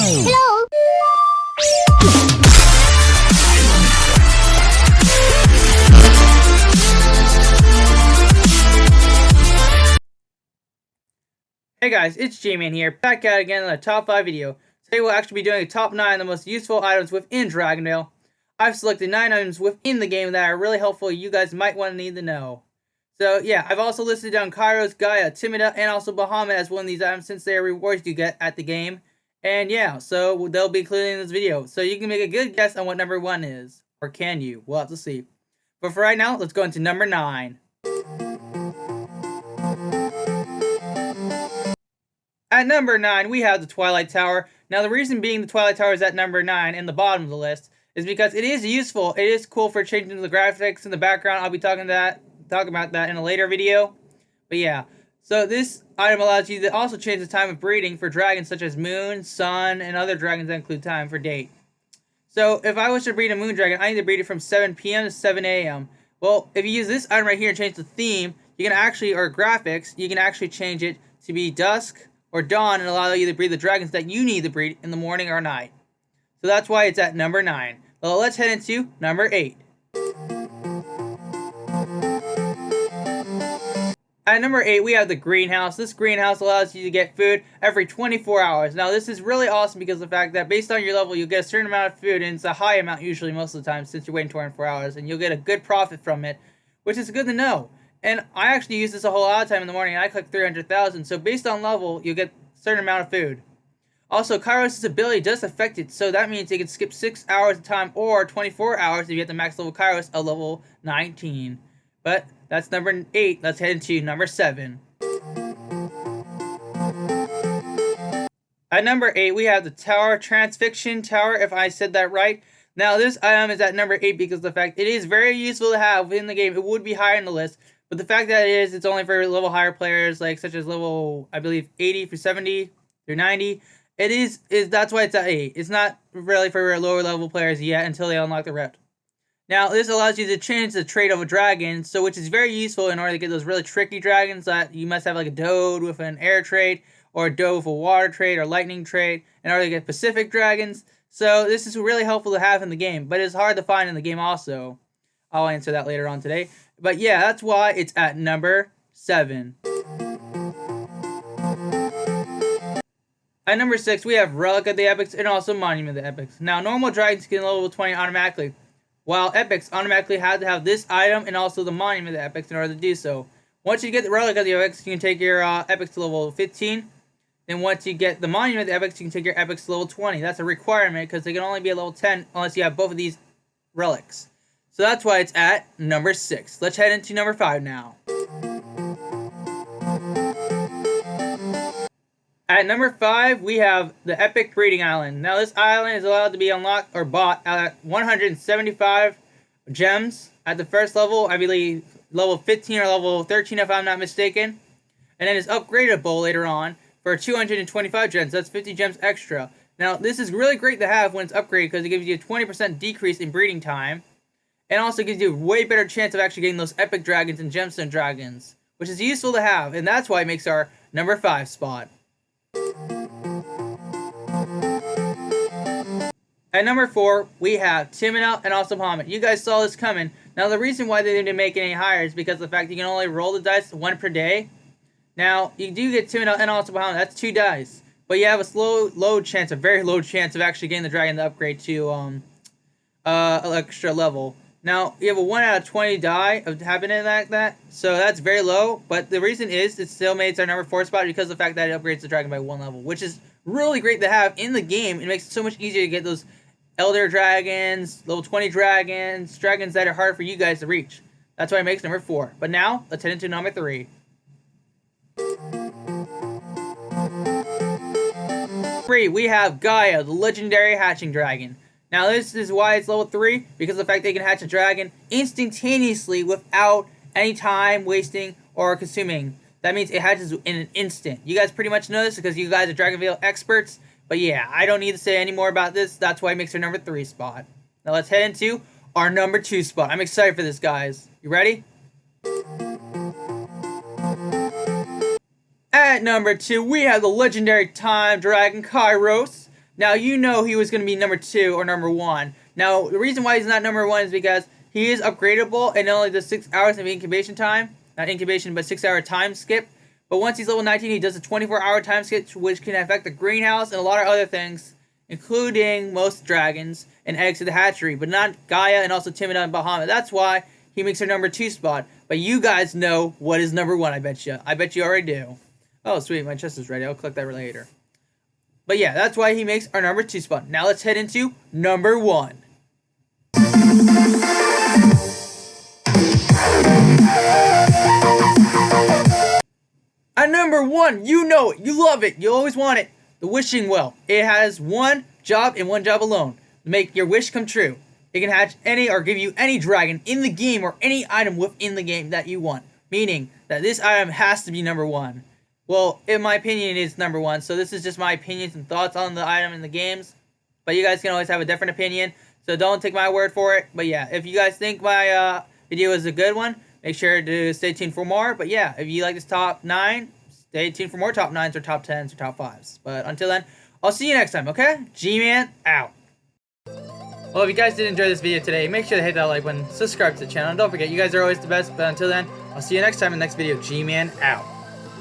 Hello. Hey guys, it's J-Man here, back at it again in a top 5 video. Today we'll actually be doing a top 9 of the most useful items within Dragonvale. I've selected 9 items within the game that are really helpful you guys might want to need to know. So yeah, I've also listed down Kairos, Gaia, Timida, and also Bahamut as one of these items since they are rewards you get at the game. And yeah, so they'll be included in this video. So you can make a good guess on what number 1 is. Or can you? We'll have to see. But for right now, let's go into number 9. At number 9, we have the Twilight Tower. Now, the reason being the Twilight Tower is at number 9 in the bottom of the list is because it is useful. It is cool for changing the graphics in the background. I'll be talking about that in a later video. But yeah, so this item allows you to also change the time of breeding for dragons such as moon, sun, and other dragons that include time for date. So if I was to breed a moon dragon, I need to breed it from 7 p.m. to 7 a.m. Well, if you use this item right here and change the theme, you can actually, or graphics, you can actually change it to be dusk or dawn and allow you to breed the dragons that you need to breed in the morning or night. So that's why it's at number 9. Well, let's head into number 8. At number 8, we have the greenhouse. This greenhouse allows you to get food every 24 hours. Now, this is really awesome because of the fact that based on your level, you'll get a certain amount of food, and it's a high amount usually most of the time since you're waiting 24 hours, and you'll get a good profit from it, which is good to know. And I actually use this a whole lot of time in the morning, and I collect 300,000, so based on level, you'll get a certain amount of food. Also, Kairos' ability does affect it, so that means you can skip 6 hours of time or 24 hours if you get the max level Kairos at level 19. But that's number 8. Let's head into number 7. At number 8, we have the Tower, Transfixion Tower, if I said that right. Now, this item is at number 8 because of the fact it is very useful to have in the game. It would be higher in the list, but the fact that it's only for level higher players, like such as level, I believe, 80 through 70 through 90. That's why it's at 8. It's not really for lower level players yet until they unlock the rep. Now, this allows you to change the trait of a dragon, so which is very useful in order to get those really tricky dragons that you must have, like a Dode with an air trait, or a Dode with a water trait, or lightning trait, in order to get Pacific dragons. So this is really helpful to have in the game, but it's hard to find in the game also. I'll answer that later on today. But yeah, that's why it's at number 7. At number 6, we have Relic of the Epics and also Monument of the Epics. Now, normal dragons can level 20 automatically, while Epics automatically have to have this item and also the Monument of the Epics in order to do so. Once you get the Relic of the Epics, you can take your Epics to level 15. Then once you get the Monument of the Epics, you can take your Epics to level 20. That's a requirement because they can only be at level 10 unless you have both of these relics. So that's why it's at number 6. Let's head into number 5 now. At number 5, we have the Epic Breeding Island. Now, this island is allowed to be unlocked or bought at 175 gems at the first level. I believe level 15 or level 13 if I'm not mistaken. And then it's upgradable later on for 225 gems. That's 50 gems extra. Now, this is really great to have when it's upgraded because it gives you a 20% decrease in breeding time. And also gives you a way better chance of actually getting those epic dragons and gemstone dragons, which is useful to have. And that's why it makes our number 5 spot. At number 4, we have Timida and also Bahamut. You guys saw this coming. Now, the reason why they didn't make it any higher is because of the fact you can only roll the dice 1 per day. Now, you do get Timida and also Bahamut. That's 2 dice. But you have a very low chance of actually getting the dragon to upgrade to extra level. Now, you have a 1 out of 20 die of happening like that, so that's very low, but the reason is it still made it our number 4 spot because of the fact that it upgrades the dragon by 1 level, which is really great to have in the game. It makes it so much easier to get those elder dragons, level 20 dragons, dragons that are hard for you guys to reach. That's why it makes number 4. But now, let's head into number 3. We have Gaia, the legendary hatching dragon. Now, this is why it's level 3, because of the fact they can hatch a dragon instantaneously without any time wasting or consuming. That means it hatches in an instant. You guys pretty much know this because you guys are Dragonvale experts. But yeah, I don't need to say any more about this. That's why it makes our number 3 spot. Now, let's head into our number 2 spot. I'm excited for this, guys. You ready? At number 2, we have the legendary time dragon Kairos. Now, you know he was going to be number 2 or number 1. Now, the reason why he's not number 1 is because he is upgradable and only does 6 hours of incubation time. Not incubation, but 6-hour time skip. But once he's level 19, he does a 24-hour time skip, which can affect the greenhouse and a lot of other things, including most dragons and eggs to the hatchery, but not Gaia and also Timida and Bahamut. That's why he makes her number 2 spot. But you guys know what is number 1, I bet you. I bet you already do. Oh, sweet, my chest is ready. I'll collect that later. But yeah, that's why he makes our number 2 spot. Now let's head into number 1. At number 1, you know it, you love it, you always want it. The wishing well. It has one job and one job alone. To make your wish come true. It can hatch any or give you any dragon in the game or any item within the game that you want. Meaning that this item has to be number 1. Well, in my opinion, it is number 1. So this is just my opinions and thoughts on the item in the games. But you guys can always have a different opinion. So don't take my word for it. But yeah, if you guys think my video is a good one, make sure to stay tuned for more. But yeah, if you like this top 9, stay tuned for more top 9s or top 10s or top 5s. But until then, I'll see you next time, okay? G-Man out. Well, if you guys did enjoy this video today, make sure to hit that like button, subscribe to the channel, and don't forget, you guys are always the best. But until then, I'll see you next time in the next video. G-Man out.